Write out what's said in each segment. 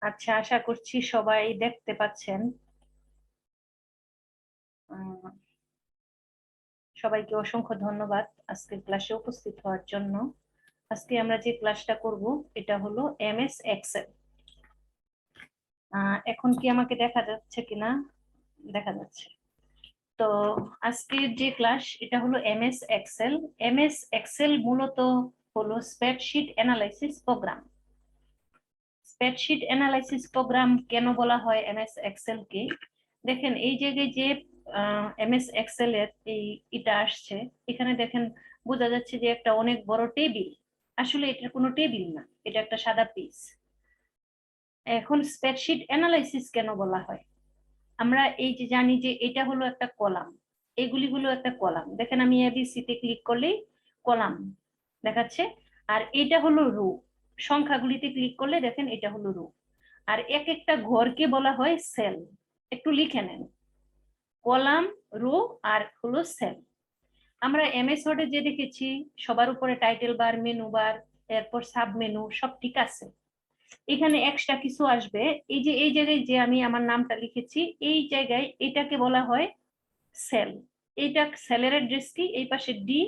আচ্ছা, আশা করছি সবাই দেখতে পাচ্ছেন। সবাইকে অসংখ্য ধন্যবাদ আজকের ক্লাসে উপস্থিত হওয়ার জন্য। আজকে আমরা যে ক্লাসটা করব এটা হলো এমএস এক্সেল। এখন কি আমাকে দেখা যাচ্ছে কিনা? দেখা যাচ্ছে। তো আজকের যে ক্লাস এটা হলো এমএস এক্সেল। এমএস এক্সেল মূলত হলো spreadsheet analysis program. Spreadsheet analysis program কেন বলা হয় এমএস এক্সেল কে? দেখেন এই জায়গায় যে এমএস এক্সেল এর এটা আসছে, এখানে দেখেন বোঝা যাচ্ছে যে একটা অনেক বড় টেবিল। আসলে এটা কোনো টেবিল না, এটা একটা সাদা পিস। এখন স্প্রেডশিট অ্যানালাইসিস কেন বলা হয়? আমরা এই যে জানি যে এটা হলো একটা কলাম, এগুলি হলো একটা কলাম। দেখেন আমি এবিসি তে ক্লিক করলেই কলাম দেখাচ্ছে, আর এটা হলো রো। সংখ্যাগুলিতে ক্লিক করলে দেখেন এটা হলো রো। আর এক একটা ঘরকে বলা হয় সেল। একটু লিখে নেন, কলাম, রো আর হলো সেল। আমরা এমএস ওয়ার্ডে যে দেখেছি সবার উপরে টাইটেল বার, মেনু বার, এরপর সাব মেনু, সব ঠিক আছে। এখানে এক্সট্রা কিছু আসবে। এই যে এই জায়গায় যে আমি আমার নামটা লিখেছি, এই জায়গায় এটাকে বলা হয় সেল। এইটা সেলের অ্যাড্রেস কি? এই পাশে ডি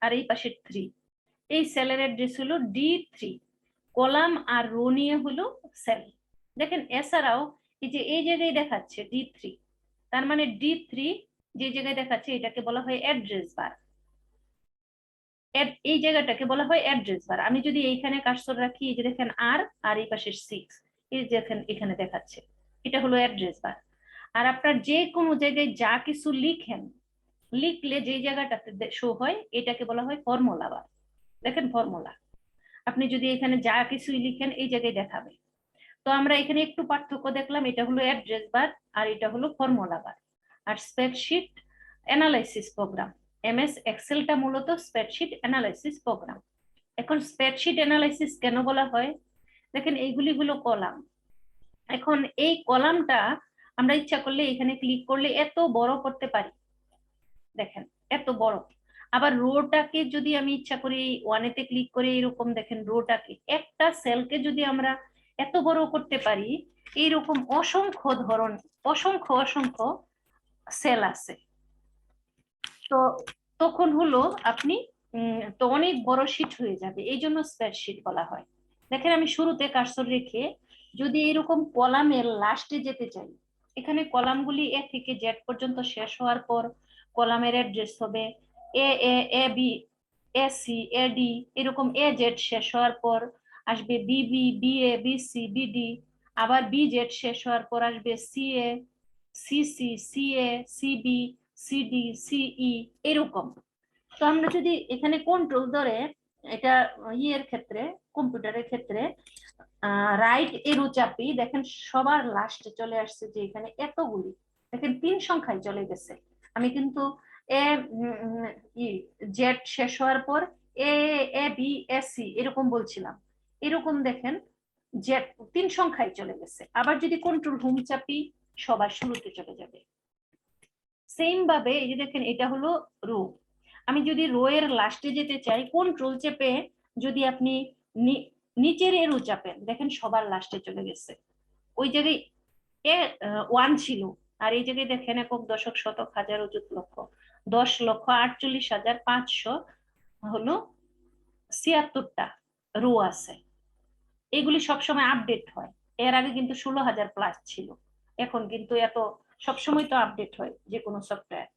আর এই পাশে 3। এই সেলের অ্যাড্রেস হলো D3। কলাম আর রো নিয়ে হলো সেল। দেখেন এছাড়াও এই যে এই জায়গায় দেখাচ্ছে D3, তার মানে D3 যে জায়গায় দেখাচ্ছে এটাকে বলা হয় অ্যাড্রেস বার। এই জায়গাটাকে বলা হয় অ্যাড্রেস বার। আমি যদি এইখানে কার্সর রাখি, এই যে দেখেন আর এই পাশে 6, এই যে দেখেন এখানে দেখাচ্ছে, এটা হলো অ্যাড্রেস বার। আর আপনার যে কোনো জায়গায় যা কিছু লিখেন, লিখলে যে জায়গাটাতে শো হয় এটাকে বলা হয় ফর্মুলা বার। দেখেন ফর্মুলা, আপনি যদি এখানে যা কিছুই লিখেন এই জায়গায় দেখাবে। তো আমরা এখানে একটু পার্থক্য দেখলাম, এটা হলো অ্যাড্রেস বার আর এটা হলো ফর্মুলা বার। আর স্প্রেডশিট অ্যানালাইসিস প্রোগ্রাম, এমএস এক্সেলটা মূলত স্প্রেডশিট অ্যানালাইসিস প্রোগ্রাম। এখন স্প্রেডশিট অ্যানালাইসিস কেন বলা হয়? দেখেন এইগুলি হলো কলাম। এখন এই কলামটা আমরা ইচ্ছা করলে এখানে ক্লিক করলে এত বড় করতে পারি, দেখেন এত বড়। আবার রোটাকে যদি আমি ইচ্ছা করি ওয়ানেতে ক্লিক করে এরকম দেখেন রোটাকে, একটা সেলকে যদি আমরা এত বড় করতে পারি, এইরকম অসংখ্য ধরন, অসংখ্য অসংখ্য সেল আছে। তো তখন হলো আপনি তো অনেক বড় শিট হয়ে যাবে, এই জন্য স্প্রেডশিট বলা হয়। দেখেন আমি শুরুতে কার্সর রেখে যদি এরকম কলামের লাস্টে যেতে চাই, এখানে কলামগুলি এ থেকে জেড পর্যন্ত শেষ হওয়ার পর কলামের অ্যাড্রেস হবে A A A B, A C, A D, এরকম এ জেড শেষ হওয়ার পর আসবে B B, B A, B C, B D. আবার বি জেড শেষ হওয়ার পর আসবে C A, C C, C A, C B, C D, C E, এরকম। তো আমরা যদি এখানে কন্ট্রোল ধরে এটা ইয়ের ক্ষেত্রে, কম্পিউটারের ক্ষেত্রে রাইট এরো চাপি, দেখেন সবার লাস্টে চলে আসছে যে এখানে এতগুলি, দেখেন 3 সংখ্যায় চলে গেছে। আমি কিন্তু এ জেড শেষ হওয়ার পর এ এ বি এস সি এরকম বলছিলাম, এরকম দেখেন জেড 3 সংখ্যায় চলে গেছে। আবার যদি কন্ট্রোল হোম চাপি সবার শুরুতে চলে যাবে। সেম ভাবে এই যে দেখেন এটা হলো রো। আমি যদি রো এর লাস্টে যেতে চাই কন্ট্রোল চেপে যদি আপনি নিচের এরো চাপেন, দেখেন সবার লাস্টে চলে গেছে। ওই জায়গায় এ 1 ছিল, আর এই জায়গায় দেখেন একক, দশক, শতক, হাজার, অযুত, লক্ষ, 10,48,500 হলো 76টা রো আছে। এগুলি সবসময় আপডেট হয়। এর আগে কিন্তু 16,000 প্লাস ছিল, এখন কিন্তু এত সবসময় তো আপডেট হয় যে কোনো সফটওয়্যার।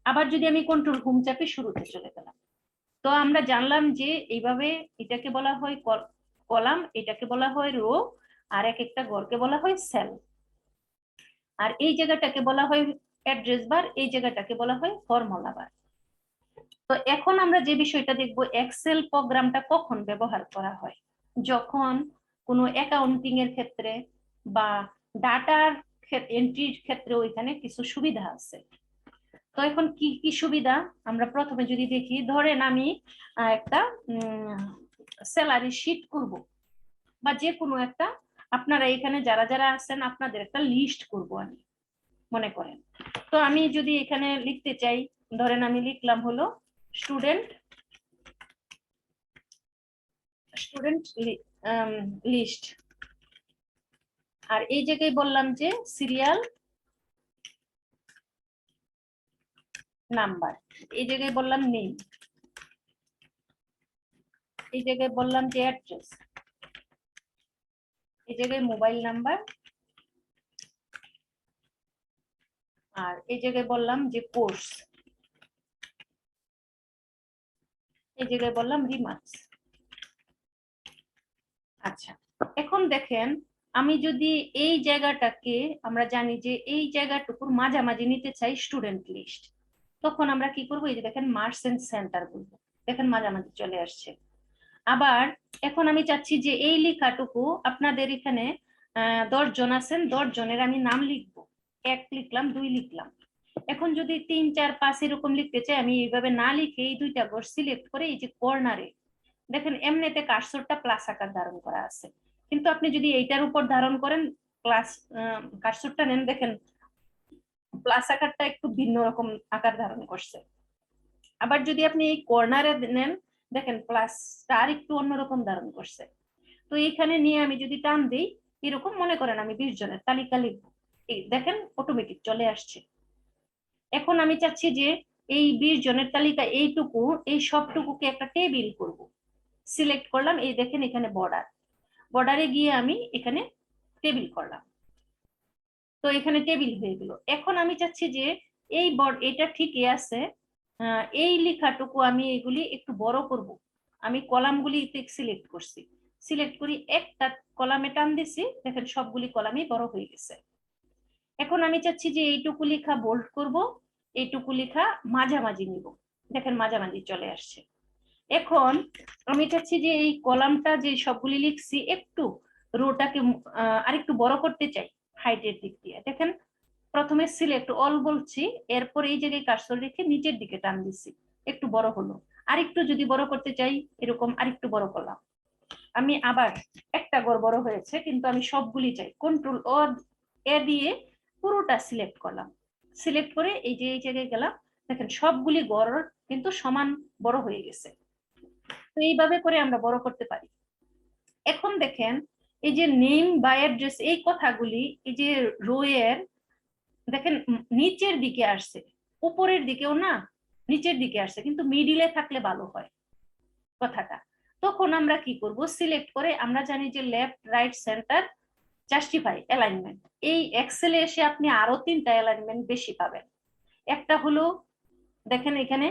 আবার যদি আমি কন্ট্রোল হোম চাপি শুরুতে চলে গেলাম। তো আমরা জানলাম যে এইভাবে এটাকে বলা হয় কলাম, এটাকে বলা হয় রো, আর এক একটা ঘরকে বলা হয় সেল। আর এই জায়গাটাকে বলা হয় অ্যাড্রেস বার, এই জায়গাটাকে বলা হয় ফর্মুলা বার। তো এখন আমরা যে বিষয়টা দেখব, এক্সেল প্রোগ্রামটা কখন ব্যবহার করা হয়? যখন কোনো অ্যাকাউন্টিং এর ক্ষেত্রে বা ডাটার এন্ট্রির ক্ষেত্রে ওইখানে কিছু সুবিধা আছে। তো এখন কি কি সুবিধা আমরা প্রথমে যদি দেখি, ধরেন আমি একটা স্যালারি শিট করব, বা যে কোনো একটা, আপনারা এখানে যারা যারা আছেন আপনাদের একটা লিস্ট করব আমি, মনে করেন। তো আমি যদি এখানে লিখতে চাই, ধরেন আমি লিখলাম হলো স্টুডেন্ট স্টুডেন্ট লিস্ট, আর এই জায়গায় বললাম যে সিরিয়াল নাম্বার, এই জায়গায় বললাম নেম, এই জায়গায় বললাম যে অ্যাড্রেস, এই জায়গায় মোবাইল নাম্বার, আর এই জায়গায় বললাম যে কোর্স, এই জায়গায় বললাম রিমার্কস। আচ্ছা, এখন দেখেন আমি যদি এই জায়গাটাকে, আমরা জানি যে এই জায়গাটুকুর মাঝামাঝি নিতে চাই স্টুডেন্ট লিস্ট, তখন আমরা কি করবো, এই যে দেখেন মার্কস এন্ড সেন্টার বলবো, দেখেন মাঝামাঝি চলে আসছে। আবার এখন আমি চাচ্ছি যে এই লেখাটুকু আপনাদের এখানে 10 জন আছেন, 10 জনের আমি নাম লিখবো, 1 লিখলাম, 2 লিখলাম। এখন যদি 3, 4, 5 এরকম লিখতে চাই, আমি এইভাবে না লিখে এই দুইটা ঘর সিলেক্ট করে এই যে কর্নারে দেখেন এমনিতে কার্সরটা প্লাস আকার ধারণ করা আছে, কিন্তু আপনি যদি এইটার উপর ধারণ করেন প্লাস কার্সরটা নেন, দেখেন প্লাস আকারটা একটু ভিন্ন রকম আকার ধারণ করছে। আবার যদি আপনি এই কর্নারে নেন, দেখেন প্লাসটা আর একটু অন্যরকম ধারণ করছে। তো এইখানে নিয়ে আমি যদি টান দিই, এরকম মনে করেন আমি 20 জনের তালিকা লিখবো, এই দেখেন অটোমেটিক চলে আসছে। এখন আমি চাচ্ছি যে এই 20 জনের তালিকা এইটুকু, এই সবটুকুকে একটা টেবিল করব। সিলেক্ট করলাম, এই দেখেন এখানে বর্ডার, বর্ডারে গিয়ে আমি এখানে টেবিল করলাম, তো এখানে টেবিল হয়ে গেল। এখন আমি চাচ্ছি যে এই এটা ঠিকই আছে, এই লেখাটুকু আমি এগুলি একটু বড় করব। আমি কলামগুলি সিলেক্ট করছি, সিলেক্ট করি একটা কলামে টান দিছি, দেখেন সবগুলি কলামই বড় হয়ে গেছে। এখন আমি চাচ্ছি যে এইটুকু লেখা বোল্ড করব, এইটুকু লেখা মাঝামাঝি নিব, দেখেন মাঝামাঝি চলে আসছে। এখন আমি চাচ্ছি যে এই কলামটা যে সবগুলি লিখছি একটু রোটাকে আরেকটু বড় করতে চাই হাইটের দিক দিয়ে, দেখেন প্রথমে সিলেক্ট অল বলছি, এরপর এই জায়গায় কার্সর রেখে নিচের দিকে টান দিচ্ছি, একটু বড় হলো। আরেকটু যদি বড় করতে চাই, এরকম আরেকটু বড় করলাম। আমি আবার একটা ঘর বড় হয়েছে, কিন্তু আমি সবগুলি চাই, কন্ট্রোল এ দিয়ে পুরোটা সিলেক্ট করলাম, সিলেক্ট করে এই যে এই জায়গায় গেলাম, দেখেন সবগুলি ঘর কিন্তু সমান বড় হয়ে গেছে। তো এইভাবে করে আমরা বড় করতে পারি। এখন দেখেন এই যে নেম বা অ্যাড্রেস এই কথাগুলি এই যে রোয়ের দেখেন নিচের দিকে আসছে, উপরের দিকেও না, নিচের দিকে আসছে, কিন্তু মিডিলে থাকলে ভালো হয় কথাটা। তখন আমরা কি করব, সিলেক্ট করে, আমরা জানি যে left right centre justify alignment, এই এক্সেলে এসে আপনি আরো 3টা অ্যালাইনমেন্ট বেশি পাবেন। একটা হলো দেখেন এখানে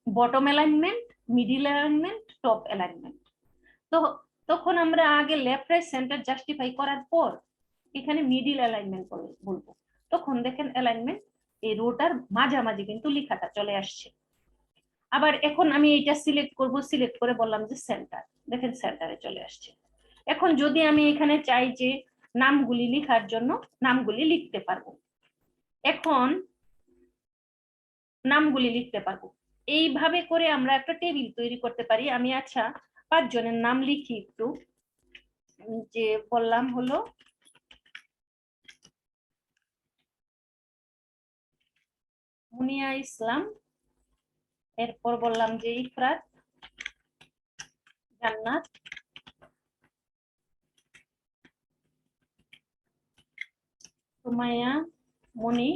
bottom alignment, middle alignment, top alignment. তো তখন আমরা আগে লেফট রাইট সেন্টার জাস্টিফাই করার পর এখানে মিডিল অ্যালাইনমেন্ট বলবো, তখন দেখেন অ্যালাইনমেন্ট এই রোটার মাঝামাঝি কিন্তু লেখাটা চলে আসছে। আবার এখন আমি এটা সিলেক্ট করব, সিলেক্ট করে বললাম যে সেন্টার, দেখেন সেন্টারে চলে আসছে। এখন যদি আমি এখানে চাই যে নামগুলি লেখার জন্য নামগুলি লিখতে পারবো, এখন নামগুলি লিখতে পারবো। এইভাবে করে আমরা একটা টেবিল তৈরি করতে পারি। আমি আচ্ছা 5 জনের নাম লিখি একটু, যে বললাম হলো মুনিয়া ইসলাম, এরপর বললাম যে ইফরাত জান্নাত, সুমাইয়া মনি,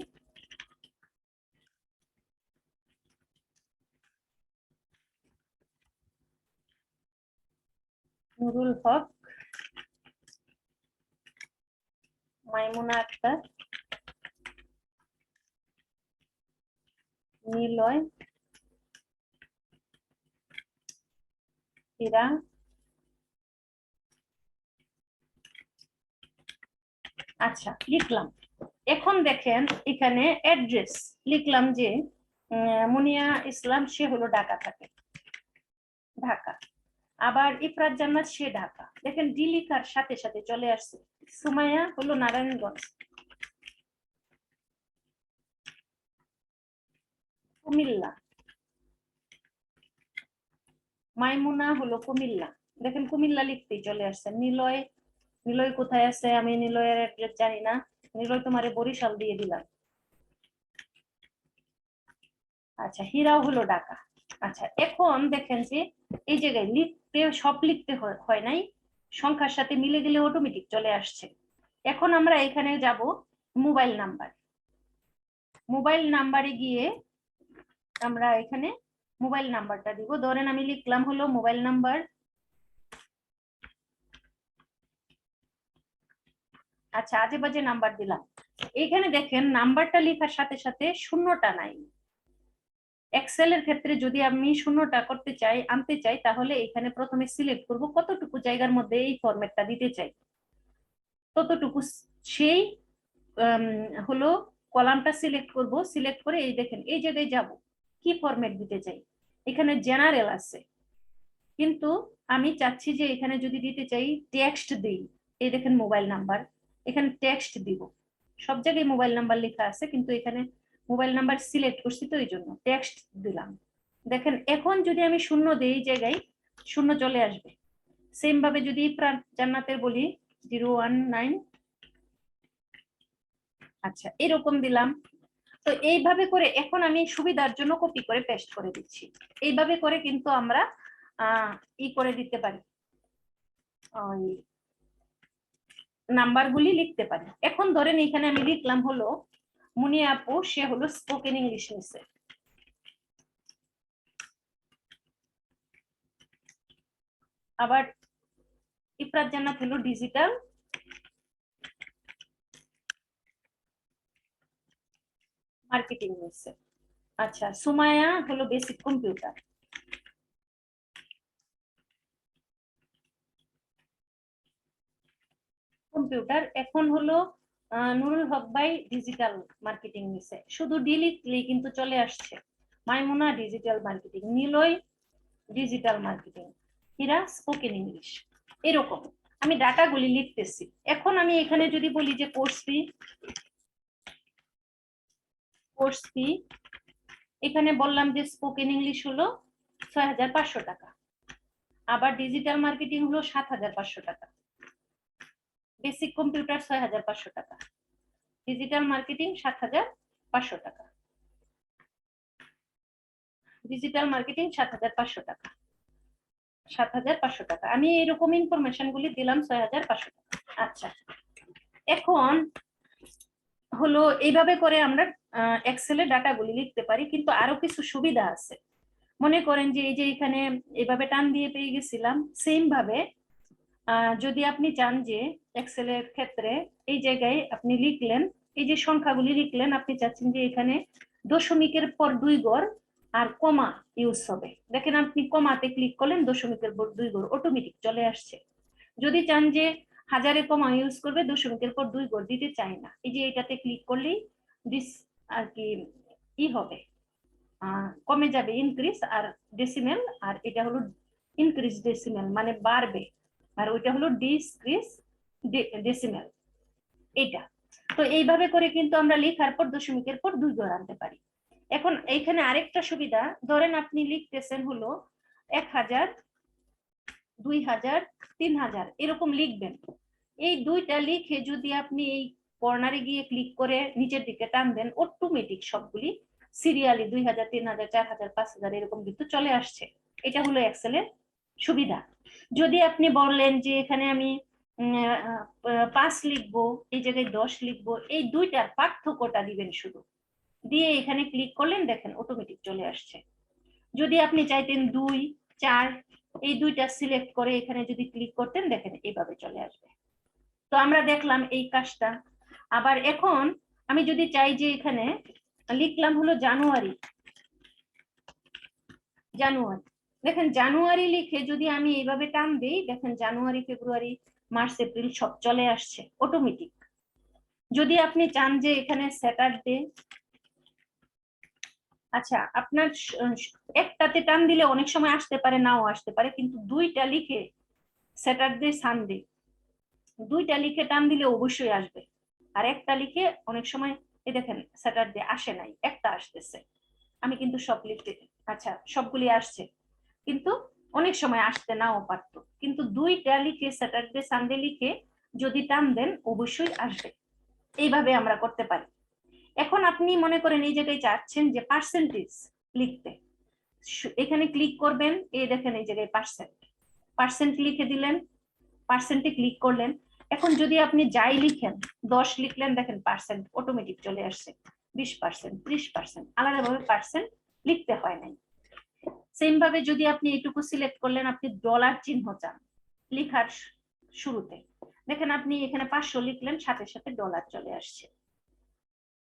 নুরুল হক, মাইমুনা আক্তার, নিলয়, হীরা। আচ্ছা লিখলাম। এখন দেখেন এখানে অ্যাড্রেস লিখলাম যে মুনিয়া ইসলাম সে হলো ঢাকা থাকে, ঢাকা। আবার ইফরাত জান্নাত সে ঢাকা, দেখেন ডি লিখার সাথে সাথে চলে আসছে। সুমাইয়া হলো নারায়ণগঞ্জ, কুমিল্লা, মাইমুনা হলো কুমিল্লা, দেখেন কুমিল্লা লিখতেই চলে আসছে। নিলয়, নিলয় কোথায় আছে, আমি নিলয়ের অ্যাড্রেস জানি না, নিলয় তোমারে বরিশাল দিয়ে দিলাম। আচ্ছা হীরাও হলো ঢাকা। আচ্ছা এখন দেখেন যে এই জায়গায় লিখতে সব লিখতে হয় নাই, সংখ্যার সাথে মিলে গেলে অটোমেটিক চলে আসছে। এখন আমরা এখানে যাব মোবাইল নাম্বার। মোবাইল নাম্বারে গিয়ে আমরা এখানে মোবাইল নাম্বারটা দিব। ধরেন আমি লিখলাম হলো মোবাইল নাম্বার, আচ্ছা আজে বাজে নাম্বার দিলাম। এখানে দেখেন নাম্বারটা লেখার সাথে সাথে শূন্যটা নাই। এক্সেলের ক্ষেত্রে যদি আমি শূন্যটা করতে চাই, আনতে চাই, তাহলে এখানে প্রথমে সিলেক্ট করব কতটুকু জায়গার মধ্যে এই ফরম্যাটটা দিতে চাই, ততটুকু সেই হলো কলামটা সিলেক্ট করব। সিলেক্ট করে এই দেখেন এই জায়গায় যাব, কি ফরম্যাট দিতে চাই। এখানে জেনারেল আছে, কিন্তু আমি চাচ্ছি যে এখানে যদি দিতে চাই টেক্সট দিই, এই দেখেন মোবাইল নাম্বার, এখানে টেক্সট দিব। সব জায়গায় মোবাইল নাম্বার লেখা আছে, কিন্তু এখানে মোবাইল নাম্বার সিলেক্ট করছি তো এই জন্য টেক্সট দিলাম। দেখেন এখন যদি আমি শূন্য দিই, এই জায়গায় শূন্য চলে আসবে। সেম ভাবে যদি জান্নাতের বলি 019, আচ্ছা এরকম দিলাম। তো এইভাবে করে এখন আমি সুবিধার জন্য কপি করে পেস্ট করে দিচ্ছি। এইভাবে করে কিন্তু আমরা ই করে দিতে পারি, ওই নাম্বারগুলি লিখতে পারি। এখন ধরেন এখানে আমি লিখলাম হলো মুনি আপু, সে হলো স্পোকেন ইংলিশ নিছে। আবার ইফরাত জান্নাত হলো ডিজিটাল মার্কেটিং নিছে। আচ্ছা সুমায়া হলো বেসিক কম্পিউটার। কম্পিউটার এখন হলো নুরুল হক ভাই ডিজিটাল মার্কেটিং নিছে। শুধু ডিলিটলি কিন্তু চলে আসছে Maimuna digital marketing, Niloy digital marketing, এরা স্পোকেন ইংলিশ। এরকম আমি ডাটাগুলি লিখতেছি। এখন আমি এখানে যদি বলি যে কোর্স ফি, এখানে বললাম যে স্পোকেন ইংলিশ হলো ৬৫০০ টাকা, আবার ডিজিটাল মার্কেটিং হলো ৭৫০০ টাকা, বেসিক কম্পিউটার ৬৫০০ টাকা, ডিজিটাল মার্কেটিং ৭৫০০ টাকা, ডিজিটাল মার্কেটিং ৭৫০০ টাকা, ৭৫০০ টাকা। আমি এরকম ইনফরমেশন গুলি দিলাম ৬৫০০ টাকা। আচ্ছা এখন হলো এইভাবে করে আমরা এক্সেলে ডাটাগুলি লিখতে পারি, কিন্তু আরো কিছু সুবিধা আছে। মনে করেন যে এই যে এখানে এভাবে টান দিয়ে পেয়ে গেছিলাম, সেম ভাবে যদি আপনি চান যে এক্সেলের ক্ষেত্রে এই জায়গায় আপনি লিখলেন, এই যে সংখ্যাগুলি লিখলেন, আপনি চাচ্ছেন যে এখানে দশমিকের পর 2 ঘর আর কমা ইউজ হবে। দেখেন আপনি কমাতে ক্লিক করলেন, দশমিকের পর 2 ঘর অটোমেটিক চলে আসছে। যদি চান যে হাজারে কমা ইউজ করবে, দশমিকের পর 2 ঘর দিতে চাই না, এই যে এটাতে ক্লিক করলেই দিস আর কি ই হবে, কমে যাবে ইনক্রিজ আর ডেসিমেল, আর এটা হলো ইনক্রিজ ডেসিমেল মানে বাড়বে, আর ওইটা হলো ডিক্রিজ ডেসিমেল এটা। তো এইভাবে করে কিন্তু আমরা লেখার পর দশমিকের পর 2 ঘর আনতে পারি। এখন এইখানে আরেকটা সুবিধা, ধরেন আপনি লিখতেছেন হলো 1000, 2000, 3000 এরকম লিখবেন। এই দুইটা লিখে যদি আপনি এই কর্নারে গিয়ে ক্লিক করে নিচের দিকে টান দেন, অটোমেটিক সবগুলি সিরিয়ালি 2000, 3000, 4000, 5000 এরকম কিন্তু চলে আসছে। এটা হলো এক্সেলের সুবিধা। যদি আপনি বললেন যে এখানে আমি 5 লিখবো, এই জায়গায় 10 লিখবো, এই দুইটার পার্থক্যটা দিবেন শুধু, দিয়ে এখানে ক্লিক করলেন, দেখেন অটোমেটিক চলে আসছে। যদি আপনি চাইতেন 2, 4, এই দুইটা সিলেক্ট করে এখানে যদি ক্লিক করতেন, দেখেন এইভাবে চলে আসবে। তো আমরা দেখলাম এই কাজটা। আবার এখন আমি যদি চাই যে এখানে লিখলাম হলো জানুয়ারি, দেখেন জানুয়ারি লিখে যদি আমি এইভাবে টান দিই, দেখেন জানুয়ারি, ফেব্রুয়ারি, মার্চ, এপ্রিল সব চলে আসছে অটোমেটিক। যদি আপনি চান যে এখানে স্যাটারডে, আচ্ছা আপনার একটাতে টান দিলে অনেক সময় আসতে পারে, নাও আসতে পারে, কিন্তু দুইটা লিখে স্যাটারডে, সানডে, দুইটা লিখে টান দিলে অবশ্যই আসবে। আর একটা লিখে অনেক সময় এই দেখেন স্যাটারডে আসে নাই, একটা আসতেছে। আমি কিন্তু সব লিখতে, আচ্ছা সবগুলি আসছে, কিন্তু অনেক সময় আসতে নাও পারতো, কিন্তু দুইটা লিখে স্যাটারডে, সানডে লিখে যদি টান দেন অবশ্যই আসবে। এইভাবে আমরা করতে পারি। এখন আপনি মনে করেন এই জায়গায় চাচ্ছেন যে পার্সেন্টেজ লিখতে, এখানে ক্লিক করবেন, এই দেখেন এই জায়গায় পার্সেন্ট লিখে দিলেন, পার্সেন্টে ক্লিক করলেন। এখন যদি আপনি যাই লিখেন, 10 লিখলেন, দেখেন পার্সেন্ট অটোমেটিক চলে আসছে, 20%, 30%, আলাদাভাবে পার্সেন্ট লিখতে হয় নাই। সেম ভাবে যদি আপনি এইটুকু সিলেক্ট করলেন, আপনি ডলার চিহ্ন চান লিখার শুরুতে, দেখেন আপনি এখানে 500 লিখলেন, সাথে সাথে ডলার চলে আসছে।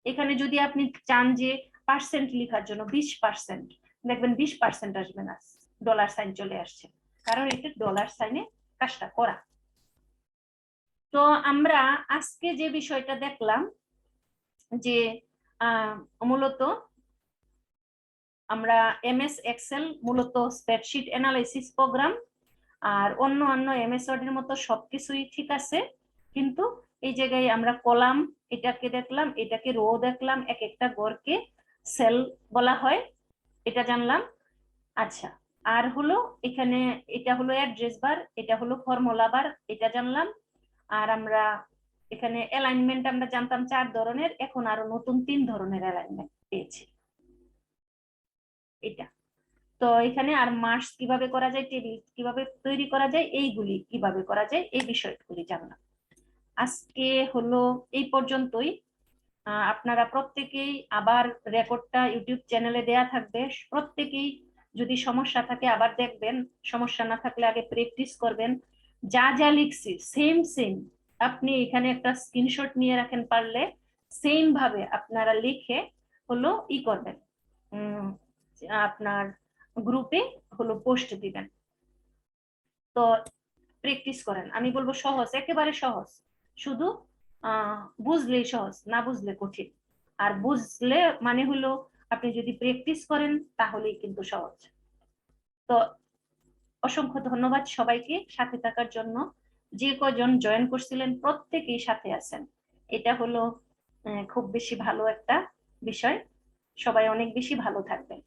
এখানে যদি আপনি চান যে পার্সেন্ট লেখার জন্য 20%, দেখবেন 20% আসবে না, ডলার সাইন চলে আসছে, কারণ এটা ডলার সাইনে কাজটা করা। তো আমরা আজকে যে বিষয়টা দেখলাম যে মূলত আমরা এমএস এক্সেল মূলত স্প্রেডশিট অ্যানালাইসিস প্রোগ্রাম, আর অন্য অন্য এমএস ওয়ার্ড এর মতো সবকিছুই ঠিক আছে, কিন্তু এই জায়গায় আমরা কলাম এটাকে দেখলাম, এটাকে রো দেখলাম, এক একটা ঘরকে সেল বলা হয়, এটা জানলাম। আচ্ছা, আর হলো এখানে এটা হলো অ্যাড্রেস বার, এটা হলো ফর্মুলা বার, এটা জানলাম। আর আমরা এখানে অ্যালাইনমেন্ট আমরা জানতাম 4 ধরনের, এখন আরো নতুন 3 ধরনের অ্যালাইনমেন্ট পেয়েছি। এটা তো এখানে আর মার্কস কিভাবে করা যায়, টেবিল কিভাবে তৈরি করা যায়, এইগুলি কিভাবে করা যায়, এই বিষয়গুলি জানলাম। আজকে হলো এই পর্যন্তই। আপনারা প্রত্যেকেই আবার রেকর্ডটা ইউটিউব চ্যানেলে দেয়া থাকবে, প্রত্যেকেই যদি সমস্যা থাকে আবার দেখবেন, সমস্যা না থাকলে আগে প্র্যাকটিস করবেন। যা যা লিখছি সেম সেম আপনি এখানে একটা স্ক্রিনশট নিয়ে রাখেন, পারলে সেম ভাবে আপনারা লিখে হলো করবেন, আপনার গ্রুপে হলো পোস্ট দিবেন। তো প্র্যাকটিস করেন, আমি বলবো সহজ, একেবারে সহজ, শুধু বুঝলেই সহজ, না বুঝলে কঠিন। আর বুঝলে মানে হলো আপনি যদি প্র্যাকটিস করেন তাহলেই কিন্তু সহজ। তো অসংখ্য ধন্যবাদ সবাইকে সাথে থাকার জন্য। যে কজন জয়েন করছিলেন প্রত্যেকেই সাথে আছেন, এটা হলো খুব বেশি ভালো একটা বিষয়। সবাই অনেক বেশি ভালো থাকবেন।